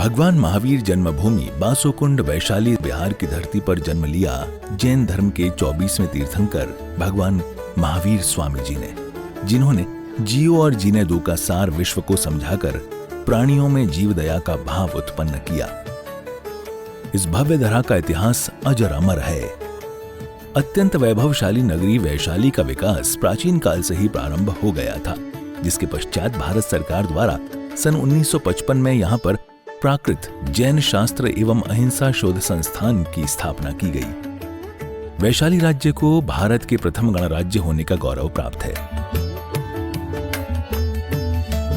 भगवान महावीर जन्मभूमि बासोकुंड वैशाली बिहार की धरती पर जन्म लिया जैन धर्म के 24वें तीर्थंकर भगवान महावीर स्वामी जी ने, जिन्होंने जियो और जीने दो का सार विश्व को समझाकर प्राणियों में जीव दया का भाव उत्पन्न किया। इस भव्य धरा का इतिहास अजर अमर है। अत्यंत वैभवशाली नगरी वैशाली का विकास प्राचीन काल से ही प्रारंभ हो गया था, जिसके पश्चात भारत सरकार द्वारा सन 1955 में यहाँ पर प्राकृत जैन शास्त्र एवं अहिंसा शोध संस्थान की स्थापना की गई। वैशाली राज्य को भारत के प्रथम गणराज्य होने का गौरव प्राप्त है।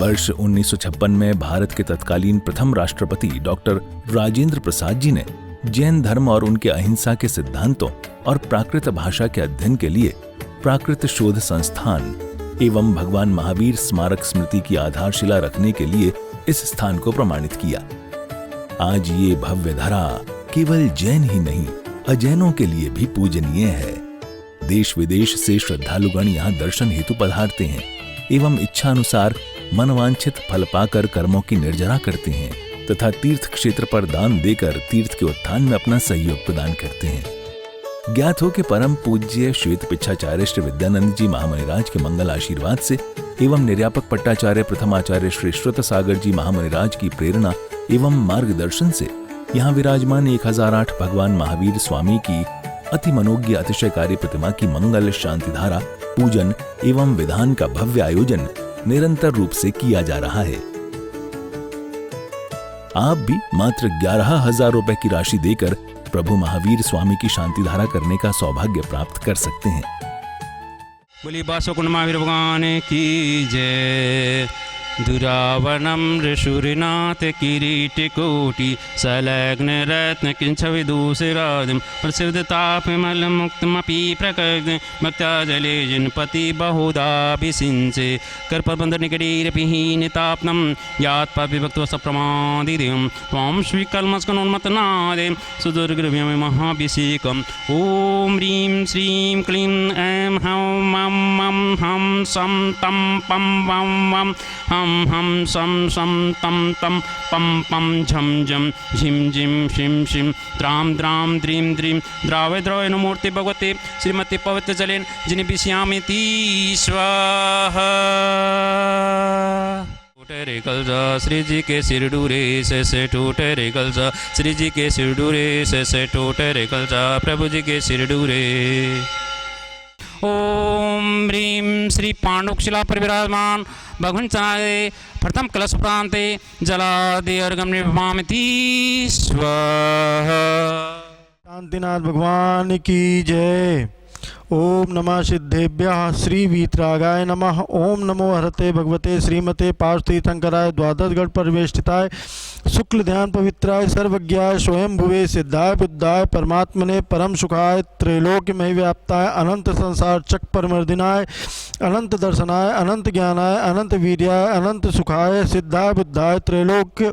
वर्ष 1956 में भारत के तत्कालीन प्रथम राष्ट्रपति डॉक्टर राजेंद्र प्रसाद जी ने जैन धर्म और उनके अहिंसा के सिद्धांतों और प्राकृत भाषा के अध्ययन के लिए प्राकृत शोध संस्थान एवं भगवान महावीर स्मारक स्मृति की आधारशिला रखने के लिए इस स्थान को प्रमाणित किया। आज ये भव्य धरा केवल जैन ही नहीं, अजैनों के लिए भी पूजनीय है। देश विदेश से श्रद्धालुगण यहाँ दर्शन हेतु पधारते हैं एवं इच्छा अनुसार मनवांछित फल पाकर कर्मों की निर्जरा करते हैं तथा तीर्थ क्षेत्र पर दान देकर तीर्थ के उत्थान में अपना सहयोग प्रदान करते हैं। ज्ञात हो कि परम पूज्य श्वेत पिच्छाचार्य श्री विद्यानंद जी महामुनिराज के मंगल आशीर्वाद से एवं निर्यापक पट्टाचार्य प्रथमाचार्य श्री श्रुत सागर जी महामुनिराज की प्रेरणा एवं मार्गदर्शन से यहाँ विराजमान 1008 भगवान महावीर स्वामी की अति मनोज्ञ अतिशयकारी प्रतिमा की मंगल शांति धारा पूजन एवं विधान का भव्य आयोजन निरंतर रूप से किया जा रहा है। आप भी मात्र 11,000 रुपए की राशि देकर प्रभु महावीर स्वामी की शांति धारा करने का सौभाग्य प्राप्त कर सकते हैं। बोली बासोकुंड महावीर भगवान की जय। दुरावनम ऋषुरिनाथ किरीटिकोटि संलग्न रत्न किंच विदूषिरादिम प्रसिद्धतापमल मुक्तमपि प्रकृति भक्त्या जले जिनपति बहुधाभिषिंचे कर्पबन्धनिकटीरपिहीनिताप्नं यात्पविभक्त्वा सप्रमादिदिं त्वां श्रीकल्मस्कनोन्मतनादिं सुदुर्गृभ्यं महाभिषेकम् ॐ ह्रीं श्रीं क्लीं ऐं हौं मं मं हं सं तं पं वं वं हम सम सम तम तम पम पम झम झम झिम झिम शिम शिम द्राम द्राम द्रीम द्रीम द्रावे द्रवे नमूर्ति भगवते श्रीमती पवित्र जलेन जिन्हें विषयामिति स्वाहा। टूटे रे कलजा श्री जी के सिर डूरे से टूटे रे कलजा श्री जी के सिर डूरे से टूटे रे कलजा प्रभु जी के सिर डूरे। ओम ह्रीं श्री पांडुशिला पर विराजमान भगवान चाहे प्रथम कलश प्रांते जलादि अर्घम निर्वामिति स्वाहा। शांतिनाथ भगवान की जय। ओम नमः सिद्धेभ्यः श्री वीतरागाय नमः। ओम नमो हरते भगवते श्रीमते पार्श्वतीर्थंकराय द्वादशगढ़ परिवेष्टिताय शुक्ल ध्यान पवित्राय सर्वज्ञाय स्वयं भुवे सिद्धाय बुद्धाय परमात्मने परम सुखाय त्रैलोक्यमय व्याप्ताय अनंत संसार चक परमर्दिनाय अनंत दर्शनाय अनंत ज्ञानाय अनंत वीर्याय अनंत सुखाय सिद्धाय बुद्धाय त्रैलोक्य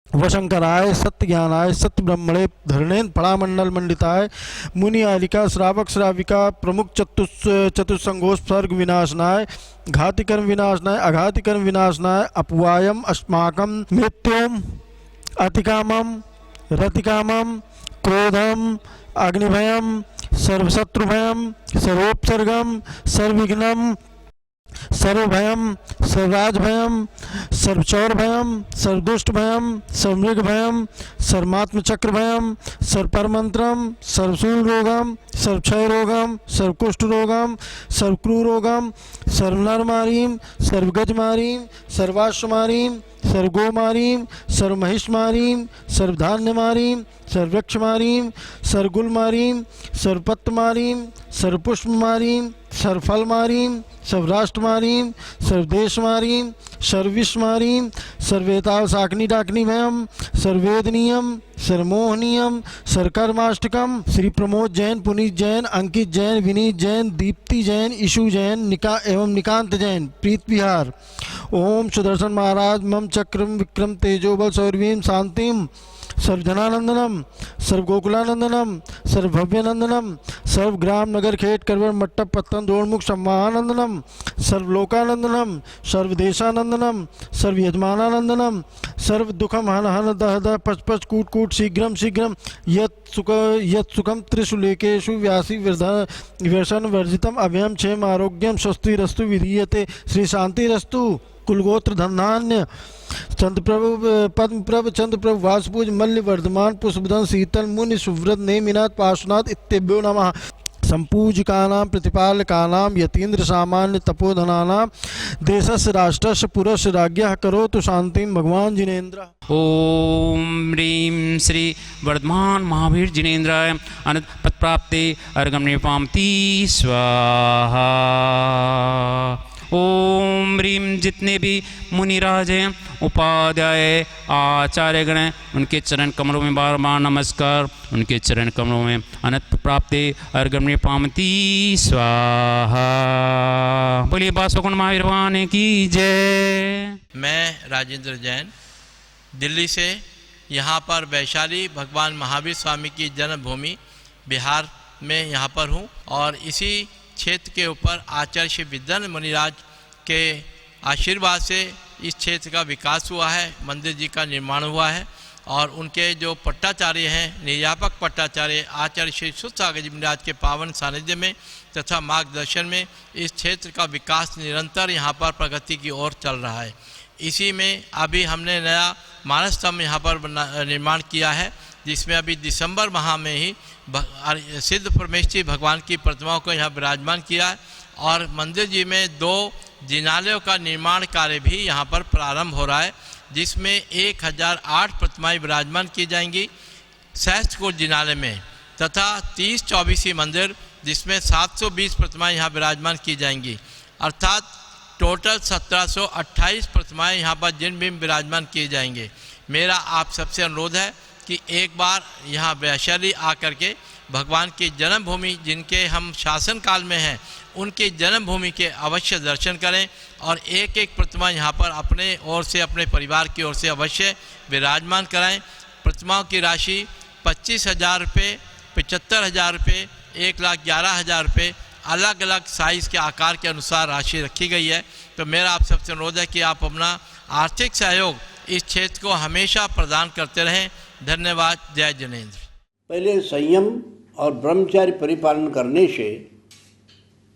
वशंकराय सत्य ज्ञानाय सत्य ब्रह्मणे धरणेन पड़ामंडल मंडिताय मुनि आलिका श्रावक श्राविका प्रमुख चतुस्संगोष सर्ग विनाशनाय घातिकर्म विनाशनाय अघातिकर्म विनाशनाय अपवायम अस्माकं मृत्युम अतिकामम रतिकामम क्रोधम अग्निभयम सर्वशत्रुभयम सर्वोपसर्गम सर्वविघ्नम सर्वभयम सर्वराजभयम सर्वचौरभयम सर्वदुष्टभयम सर्वमृगभयम सर्वात्मचक्रभयम सर्वपरमंत्रम सर्वशूलरोगम सर्वक्षयरोगम सर्वकुष्ठरोगम सर्वक्रूरोगम सर्वनरमारीम सर्वगजमारीम सर्वाश्वमारीम सर्वगोमारीम सर्वमहिषमारीम सर्वधान्यमारीम सर्ववृक्षमारीम सर्वगुलमारीम सर्वपत्तमारीम सर्वपुष्पमारीम सर्वफलमारीम सर्वराष्ट्रमारीम सर्वदेशमारीम सर्वविश्वमारीम सर्वेतावसाग्नि डाग्निभयम सर्ववेदनीयम सर्वमोहनीयम सर्वकर्माष्टकम। श्री प्रमोद जैन, पुनीत जैन, अंकित जैन, विनीत जैन, दीप्ति जैन, ईशु जैन, एवं निकांत जैन, प्रीत विहार। ओम सुदर्शन महाराज मम चक्रम विक्रम तेजोबल सौरवीम शांतिम सर्वजनानंदनम सर्वगोकुलानंदनम सर्वभव्यनंदनम सर्वग्राम नगर खेत करवर मट्टप पत्तन दोड़मुख सम्मानंदनम सर्वलोकानंदनम सर्वदेशानंदनम सर्वयजमानानंदनम सर्व दुखम हन हन दह दह पच पच कूट कूट शीघ्रम शीघ्रम यत् सुखम त्रिशूलेकेषु व्यासी व्यसन वर्जितम अभयम क्षेम आरोग्यम स्वस्तिरस्तु विधीयते श्री शांतिरस्तु कुलगोत्र धन्धान्य चंद्रप्रभु पद्मप्रभ चंद्रप्रभु वासपूज मल्ल वर्धमान पुष्पधन शीतल मुनि सुव्रत नेमिनाथ पार्श्वनाथ इत्येभ्यो नमः संपूजकानां प्रतिपालकानां यतीन्द्र सामान्य तपोधनानां देशस्य राष्ट्रस्य पुरस्य राज्ञः करोतु शांतिं भगवान जिनेन्द्र। ओम ह्रीं श्री वर्धमान महावीर जिनेन्द्राय अनंत पद प्राप्ति अर्घम निपामती स्वाहा। ओम ह्रीं जितने भी मुनिराज हैं, उपाध्याय, आचार्यगण हैं, उनके चरण कमलों में बार बार नमस्कार। उनके चरण कमलों में अनंत प्राप्ति अर्घम निपामती स्वाहा। बोलिए बासुकुंड महावीर भगवान की जय। मैं राजेंद्र जैन दिल्ली से यहाँ पर वैशाली भगवान महावीर स्वामी की जन्मभूमि बिहार में यहाँ पर हूँ और इसी क्षेत्र के ऊपर आचार्य श्री विद्यानंद मुनिराज के आशीर्वाद से इस क्षेत्र का विकास हुआ है, मंदिर जी का निर्माण हुआ है और उनके जो पट्टाचार्य हैं, निर्यापक पट्टाचार्य आचार्य श्री सुसागर जी महाराज के पावन सानिध्य में तथा मार्गदर्शन में इस क्षेत्र का विकास निरंतर यहाँ पर प्रगति की ओर चल रहा है। इसी में अभी हमने नया मानस स्तंभ यहाँ पर निर्माण किया है, जिसमें अभी दिसंबर माह में ही सिद्ध परमेश्वरी भगवान की प्रतिमाओं को यहाँ विराजमान किया है और मंदिर जी में 2 जिनालयों का निर्माण कार्य भी यहाँ पर प्रारंभ हो रहा है, जिसमें 1008 प्रतिमाएं विराजमान की जाएंगी सहस्त्रकूट जिनालय में तथा 30-24 मंदिर जिसमें 720 प्रतिमाएं यहाँ विराजमान की जाएंगी, अर्थात टोटल 1728 प्रतिमाएं यहाँ पर जिन भी विराजमान किए जाएंगे। मेरा आप सबसे अनुरोध है कि एक बार यहाँ वैशाली आकर के भगवान की जन्मभूमि जिनके हम शासन काल में हैं उनकी जन्मभूमि के अवश्य दर्शन करें और एक एक प्रतिमा यहाँ पर अपने ओर से अपने परिवार की ओर से अवश्य विराजमान कराएं। प्रतिमाओं की राशि 25,000 रुपये, 75,000 रुपये, 1,11,000 रुपये अलग अलग साइज़ के आकार के अनुसार राशि रखी गई है। तो मेरा आप सबसे अनुरोध है कि आप अपना आर्थिक सहयोग इस क्षेत्र को हमेशा प्रदान करते रहें। धन्यवाद। जय जिनेन्द्र। पहले संयम और ब्रह्मचार्य परिपालन करने से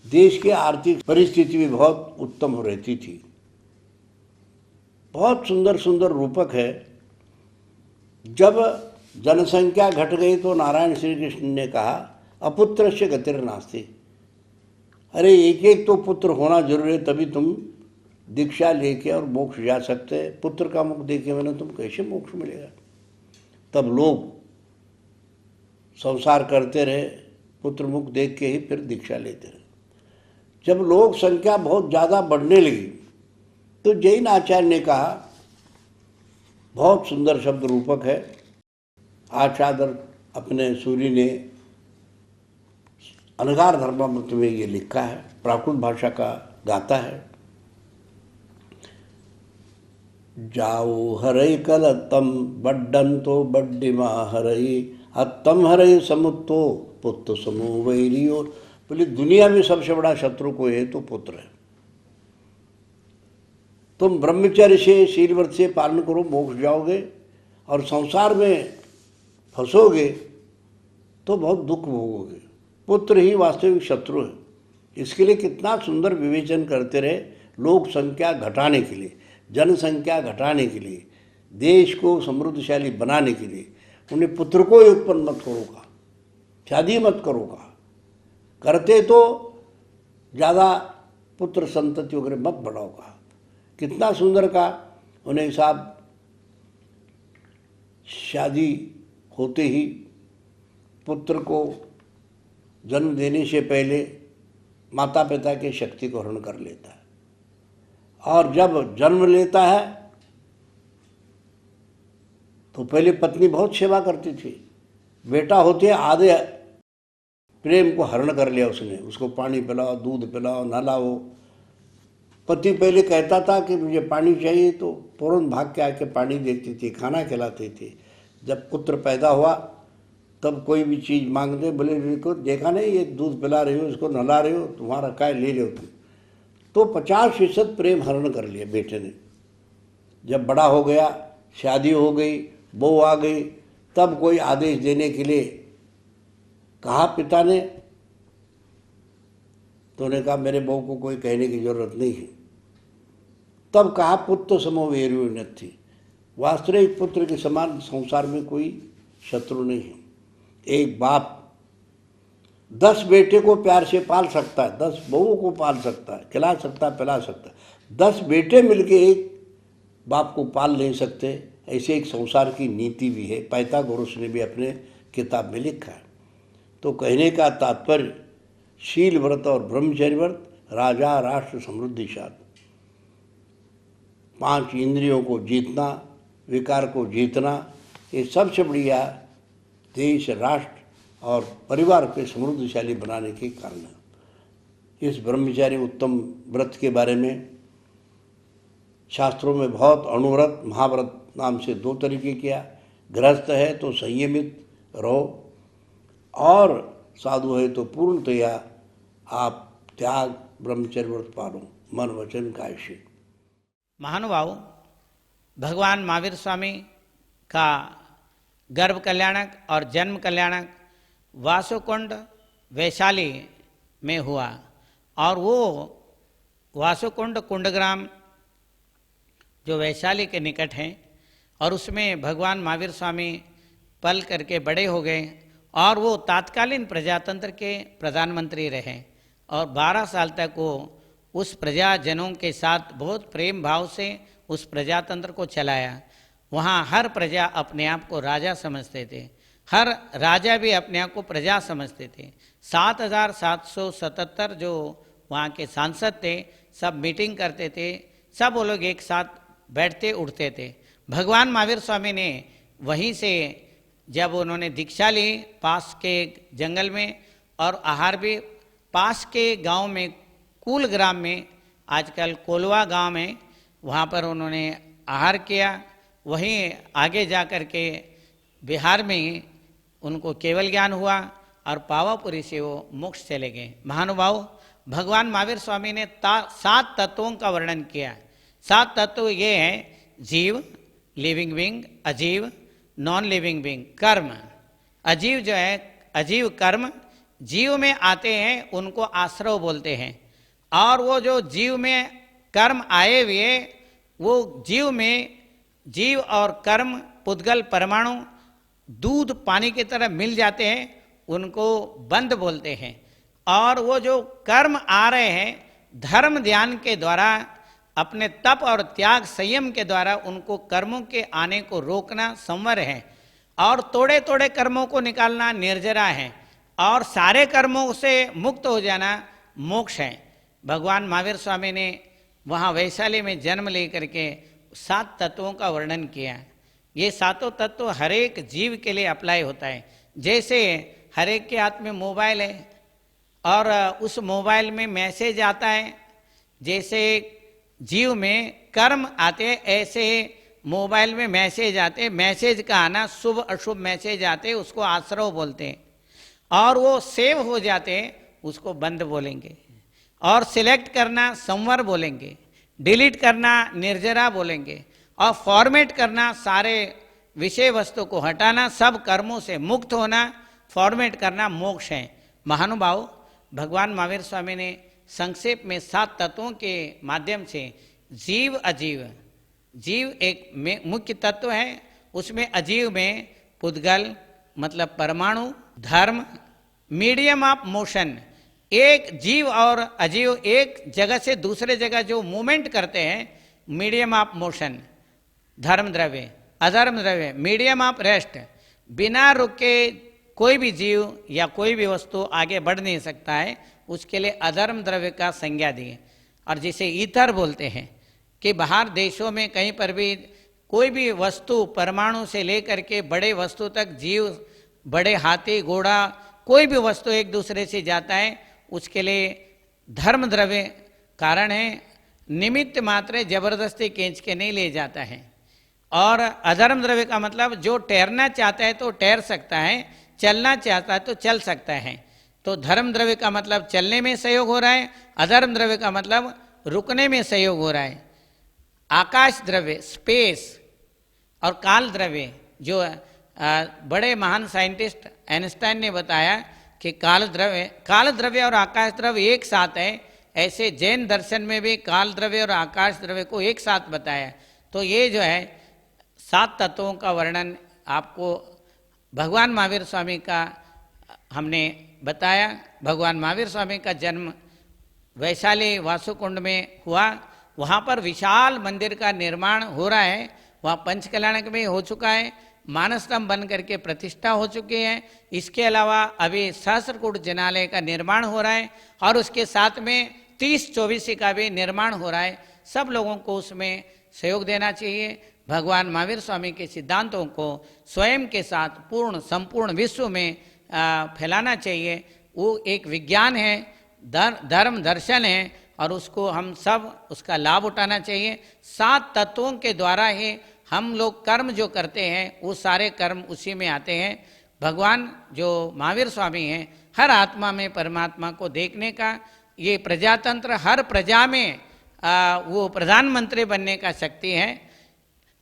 देश की आर्थिक परिस्थिति भी बहुत उत्तम हो रहती थी। बहुत सुंदर सुंदर रूपक है। जब जनसंख्या घट गई तो नारायण श्री कृष्ण ने कहा अपुत्रस्य गतिर नास्ति। अरे एक एक तो पुत्र होना जरूरी है, तभी तुम दीक्षा लेके और मोक्ष जा सकते हैं। पुत्र का मुख देखे मैंने तुम कैसे मोक्ष मिलेगा। तब लोग संसार करते रहे, पुत्र मुख देख के ही फिर दीक्षा लेते रहे। जब लोग संख्या बहुत ज़्यादा बढ़ने लगी तो जैन आचार्य ने कहा, बहुत सुंदर शब्द रूपक है, आचार्य अपने सूरी ने अनगार धर्मामृत में ये लिखा है, प्राकृत भाषा का गाता है। जाओ हरई कल तम बड्डंतो बड्डिमा हरई अतम हरई समुत्तो पुत्र समूह वैरियो। बोले दुनिया में सबसे बड़ा शत्रु कोई है तो पुत्र है। तुम ब्रह्मचर्य से शील व्रत से पालन करो, मोक्ष जाओगे, और संसार में फंसोगे तो बहुत दुख भोगोगे। पुत्र ही वास्तविक शत्रु है। इसके लिए कितना सुंदर विवेचन करते रहे लोग संख्या घटाने के लिए, जनसंख्या घटाने के लिए, देश को समृद्धशाली बनाने के लिए। उन्हें पुत्र को ही उत्पन्न मत करोगा, शादी मत करोगा, करते तो ज़्यादा पुत्र संतति वगैरह मत बढ़ाओगा। कितना सुंदर का उन्हें साहब शादी होते ही पुत्र को जन्म देने से पहले माता पिता की शक्ति को हरण कर लेता है, और जब जन्म लेता है तो पहले पत्नी बहुत सेवा करती थी। बेटा होते आधे प्रेम को हरण कर लिया उसने। उसको पानी पिलाओ, दूध पिलाओ, नहलाओ। पति पहले कहता था कि मुझे पानी चाहिए तो फौरन भाग के आके पानी देती थी, खाना खिलाती थी। जब पुत्र पैदा हुआ तब कोई भी चीज़ मांगते, बोले देखो देखा नहीं ये दूध पिला रही हो, इसको नहला रही हो, तुम्हारा काय ले लो तुम। तो 50% प्रेम हरण कर लिया बेटे ने। जब बड़ा हो गया, शादी हो गई, बहू आ गई, तब कोई आदेश देने के लिए कहा पिता ने, तो उन्होंने कहा मेरे बहू को कोई कहने की जरूरत नहीं है। तब कहा पुत्र समो वीर्यो न थी, वास्तविक पुत्र के समान संसार में कोई शत्रु नहीं है। एक बाप 10 बेटे को प्यार से पाल सकता है, 10 बहुओं को पाल सकता है, खिला सकता है, पिला सकता है। 10 बेटे मिलके एक बाप को पाल नहीं सकते, ऐसे एक संसार की नीति भी है। पाइथागोरस ने भी अपने किताब में लिखा है। तो कहने का तात्पर्य शील व्रत और ब्रह्मचर्य व्रत राजा राष्ट्र समृद्धि शाद, 5 इंद्रियों को जीतना, विकार को जीतना, ये सबसे बढ़िया देश राष्ट्र और परिवार के समृद्धशाली बनाने के कारण है। इस ब्रह्मचारी उत्तम व्रत के बारे में शास्त्रों में बहुत अणुव्रत महाव्रत नाम से 2 तरीके किया। गृहस्थ है तो संयमित रहो, और साधु है तो पूर्णतया आप त्याग ब्रह्मचर्य व्रत पालो, मन वचन काय से। महानुभाव, भगवान महावीर स्वामी का गर्भ कल्याणक और जन्म कल्याणक वासुकुंड वैशाली में हुआ, और वो वासुकुंड कुंडग्राम जो वैशाली के निकट है, और उसमें भगवान महावीर स्वामी पल करके बड़े हो गए, और वो तात्कालीन प्रजातंत्र के प्रधानमंत्री रहे, और 12 साल तक वो उस प्रजाजनों के साथ बहुत प्रेम भाव से उस प्रजातंत्र को चलाया। वहाँ हर प्रजा अपने आप को राजा समझते थे, हर राजा भी अपने आप को प्रजा समझते थे। 7,777 जो वहाँ के सांसद थे, सब मीटिंग करते थे, सब वो लोग एक साथ बैठते उठते थे। भगवान महावीर स्वामी ने वहीं से जब उन्होंने दीक्षा ली पास के जंगल में, और आहार भी पास के गांव में कुल ग्राम में, आजकल कोलवा गांव में, वहाँ पर उन्होंने आहार किया। वहीं आगे जा कर के बिहार में उनको केवल ज्ञान हुआ, और पावापुरी से वो मोक्ष चले गए। महानुभाव, भगवान महावीर स्वामी ने 7 तत्वों का वर्णन किया। 7 तत्व ये हैं: जीव, लिविंग बीइंग, अजीव, नॉन लिविंग बीइंग, कर्म। अजीव जो है, अजीव कर्म जीव में आते हैं, उनको आश्रव बोलते हैं। और वो जो जीव में कर्म आए हुए, वो जीव में जीव और कर्म पुद्गल परमाणु दूध पानी की तरह मिल जाते हैं, उनको बंध बोलते हैं। और वो जो कर्म आ रहे हैं, धर्म ध्यान के द्वारा, अपने तप और त्याग संयम के द्वारा उनको कर्मों के आने को रोकना संवर है, और तोड़े तोड़े कर्मों को निकालना निर्जरा है, और सारे कर्मों से मुक्त हो जाना मोक्ष है। भगवान महावीर स्वामी ने वहाँ वैशाली में जन्म लेकर के 7 तत्वों का वर्णन किया। ये 7 तत्व हर एक जीव के लिए अप्लाई होता है। जैसे हर एक के हाथ में मोबाइल है, और उस मोबाइल में मैसेज आता है, जैसे जीव में कर्म आते हैं, ऐसे मोबाइल में मैसेज आते हैं। मैसेज का आना, शुभ अशुभ मैसेज आते हैं, उसको आश्रव बोलते हैं। और वो सेव हो जाते हैं, उसको बंद बोलेंगे। और सिलेक्ट करना संवर बोलेंगे, डिलीट करना निर्जरा बोलेंगे, और फॉर्मेट करना सारे विषय वस्तु को हटाना, सब कर्मों से मुक्त होना, फॉर्मेट करना मोक्ष है। महानुभाव, भगवान महावीर स्वामी ने संक्षेप में 7 तत्वों के माध्यम से जीव अजीव, जीव एक मुख्य तत्व है, उसमें अजीव में पुद्गल मतलब परमाणु, धर्म, मीडियम ऑफ मोशन, एक जीव और अजीव एक जगह से दूसरे जगह जो मूवमेंट करते हैं, मीडियम ऑफ मोशन, धर्म द्रव्य, अधर्म द्रव्य, मीडियम ऑफ रेस्ट। बिना रुके कोई भी जीव या कोई भी वस्तु आगे बढ़ नहीं सकता है, उसके लिए अधर्म द्रव्य का संज्ञा दिए। और जिसे ईथर बोलते हैं कि बाहर देशों में कहीं पर भी कोई भी वस्तु परमाणु से लेकर के बड़े वस्तु तक जीव, बड़े हाथी घोड़ा, कोई भी वस्तु एक दूसरे से जाता है, उसके लिए धर्म द्रव्य कारण है। निमित्त मात्र जबरदस्ती खींच के नहीं ले जाता है। और अधर्म द्रव्य का मतलब जो तैरना चाहता है तो तैर सकता है, चलना चाहता है तो चल सकता है। तो धर्म द्रव्य का मतलब चलने में सहयोग हो रहा है, अधर्म द्रव्य का मतलब रुकने में सहयोग हो रहा है। आकाश द्रव्य स्पेस और काल द्रव्य, जो बड़े महान साइंटिस्ट आइंस्टाइन ने बताया कि काल द्रव्य और आकाश द्रव्य एक साथ है। ऐसे जैन दर्शन में भी काल द्रव्य और आकाश द्रव्य को एक साथ बताया। तो ये जो है 7 तत्वों का वर्णन आपको भगवान महावीर स्वामी का हमने बताया। भगवान महावीर स्वामी का जन्म वैशाली वासुकुंड में हुआ। वहाँ पर विशाल मंदिर का निर्माण हो रहा है। वहाँ पंचकल्याणक में हो चुका है, मानसतम बन करके प्रतिष्ठा हो चुकी है। इसके अलावा अभी सहस्त्रकूट जनालय का निर्माण हो रहा है और उसके साथ में 30-24 का भी निर्माण हो रहा है। सब लोगों को उसमें सहयोग देना चाहिए। भगवान महावीर स्वामी के सिद्धांतों को स्वयं के साथ संपूर्ण विश्व में फैलाना चाहिए। वो एक विज्ञान है, धर्म दर्शन है और उसको हम सब उसका लाभ उठाना चाहिए। 7 तत्वों के द्वारा ही हम लोग कर्म जो करते हैं वो सारे कर्म उसी में आते हैं। भगवान जो महावीर स्वामी हैं, हर आत्मा में परमात्मा को देखने का ये प्रजातंत्र, हर प्रजा में वो प्रधानमंत्री बनने का शक्ति है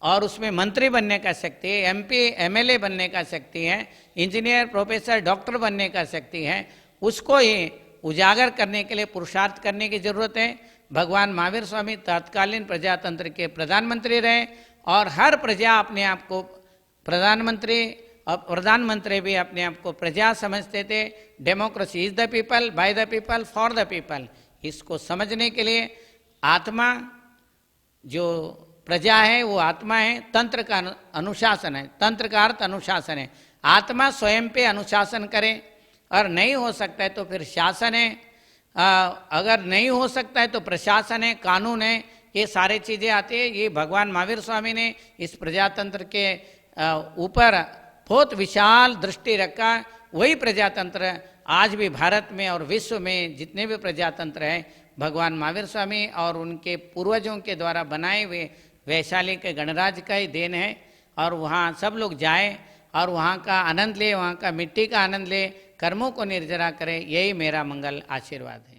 और उसमें मंत्री बनने का शक्ति है, MP MLA बनने का शक्ति है, इंजीनियर प्रोफेसर डॉक्टर बनने का शक्ति है। उसको ही उजागर करने के लिए पुरुषार्थ करने की जरूरत है। भगवान महावीर स्वामी तत्कालीन प्रजातंत्र के प्रधानमंत्री रहे और हर प्रजा अपने आप को प्रधानमंत्री और प्रधानमंत्री भी अपने आप को प्रजा समझते थे। Democracy is the people, by the people, for the people. इसको समझने के लिए आत्मा जो प्रजा है वो आत्मा है, तंत्र का अनुशासन है, तंत्र का अर्थ अनुशासन है। आत्मा स्वयं पे अनुशासन करे और नहीं हो सकता है तो फिर शासन है, अगर नहीं हो सकता है तो प्रशासन है, कानून है, ये सारी चीज़ें आती है। ये भगवान महावीर स्वामी ने इस प्रजातंत्र के ऊपर बहुत विशाल दृष्टि रखा। वही प्रजातंत्र आज भी भारत में और विश्व में जितने भी प्रजातंत्र हैं भगवान महावीर स्वामी और उनके पूर्वजों के द्वारा बनाए हुए वैशाली के गणराज्य का ही देन है। और वहाँ सब लोग जाएं और वहाँ का आनंद ले, वहाँ का मिट्टी का आनंद ले, कर्मों को निर्जरा करें। यही मेरा मंगल आशीर्वाद है।